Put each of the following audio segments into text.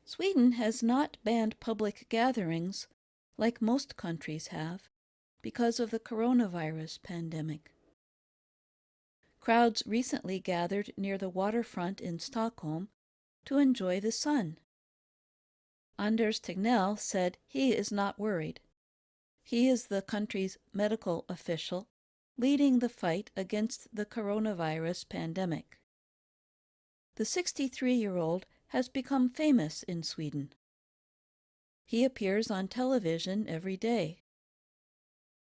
Sweden has not banned public gatherings like most countries have because of the coronavirus pandemic. Crowds recently gathered near the waterfront in Stockholm to enjoy the sun. Anders Tegnell said he is not worried. He is the country's medical official leading the fight against the coronavirus pandemic. The 63-year-old has become famous in Sweden. He appears on television every day.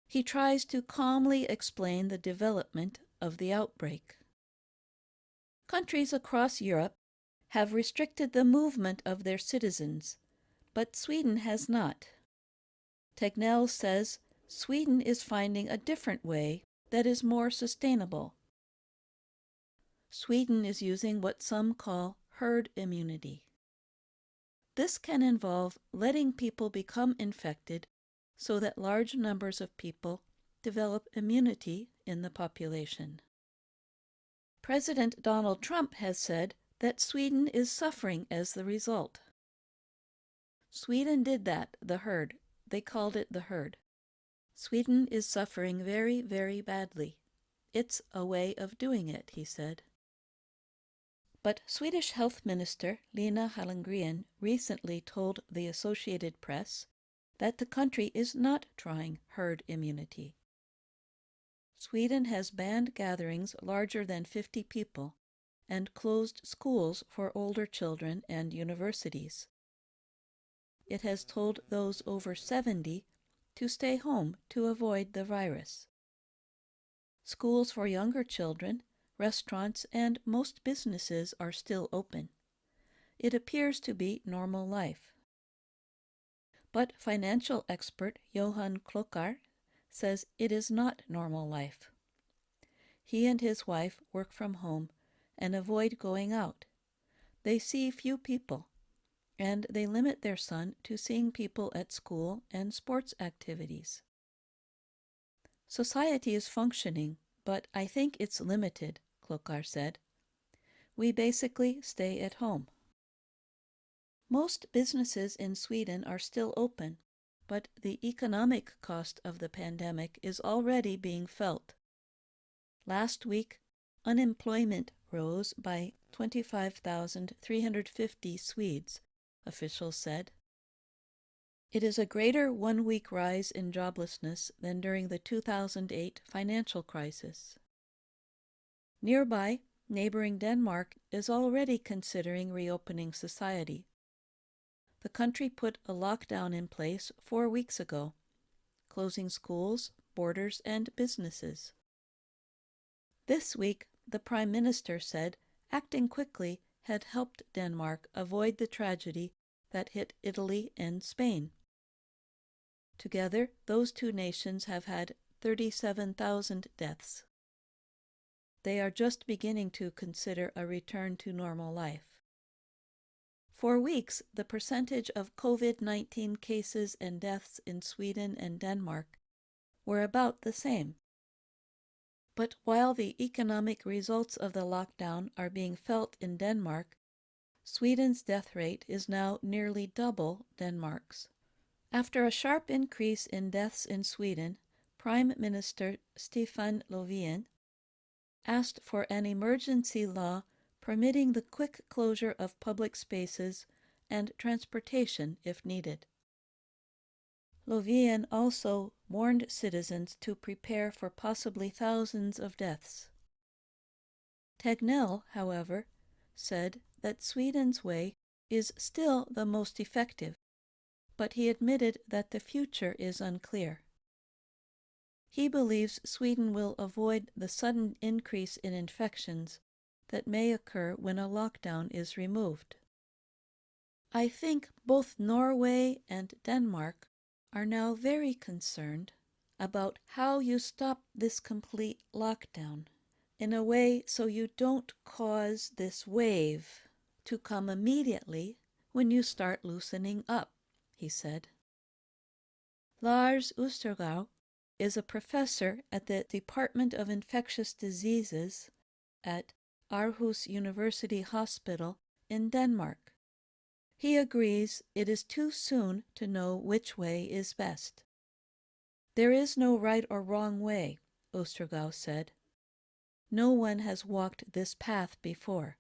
He tries to calmly explain the development of the outbreak. Countries across Europe have restricted the movement of their citizens, but Sweden has not. Tegnell says Sweden is finding a different way that is more sustainable. Sweden is using what some call herd immunity. This can involve letting people become infected so that large numbers of people develop immunity in the population. President Donald Trump has said that Sweden is suffering as the result. Sweden did that, the herd. They called it the herd. Sweden is suffering very, very badly. It's a way of doing it, he said. But Swedish Health Minister Lena Hallengren recently told the Associated Press that the country is not trying herd immunity. Sweden has banned gatherings larger than 50 people and closed schools for older children and universities. It has told those over 70 to stay home to avoid the virus. Schools for younger children, restaurants, and most businesses are still open. It appears to be normal life. But financial expert Johan Klockar says it is not normal life. He and his wife work from home and avoid going out. They see few people, and they limit their son to seeing people at school and sports activities. Society is functioning, but I think it's limited, Klockar said. We basically stay at home. Most businesses in Sweden are still open, but the economic cost of the pandemic is already being felt. Last week, unemployment rose by 25,350 Swedes, officials said. It is a greater one-week rise in joblessness than during the 2008 financial crisis. Nearby, neighboring Denmark is already considering reopening society. The country put a lockdown in place 4 weeks ago, closing schools, borders, and businesses. This week, the Prime Minister said acting quickly had helped Denmark avoid the tragedy that hit Italy and Spain. Together, those two nations have had 37,000 deaths. They are just beginning to consider a return to normal life. For weeks, the percentage of COVID-19 cases and deaths in Sweden and Denmark were about the same. But while the economic results of the lockdown are being felt in Denmark, Sweden's death rate is now nearly double Denmark's. After a sharp increase in deaths in Sweden, Prime Minister Stefan Löfven asked for an emergency law permitting the quick closure of public spaces and transportation if needed. Löfven also warned citizens to prepare for possibly thousands of deaths. Tegnell, however, said that Sweden's way is still the most effective, but he admitted that the future is unclear. He believes Sweden will avoid the sudden increase in infections that may occur when a lockdown is removed. I think both Norway and Denmark are now very concerned about how you stop this complete lockdown in a way so you don't cause this wave to come immediately when you start loosening up, he said. Lars Ostergaard is a professor at the Department of Infectious Diseases at Aarhus University Hospital in Denmark. He agrees it is too soon to know which way is best. There is no right or wrong way, Ostergau said. No one has walked this path before.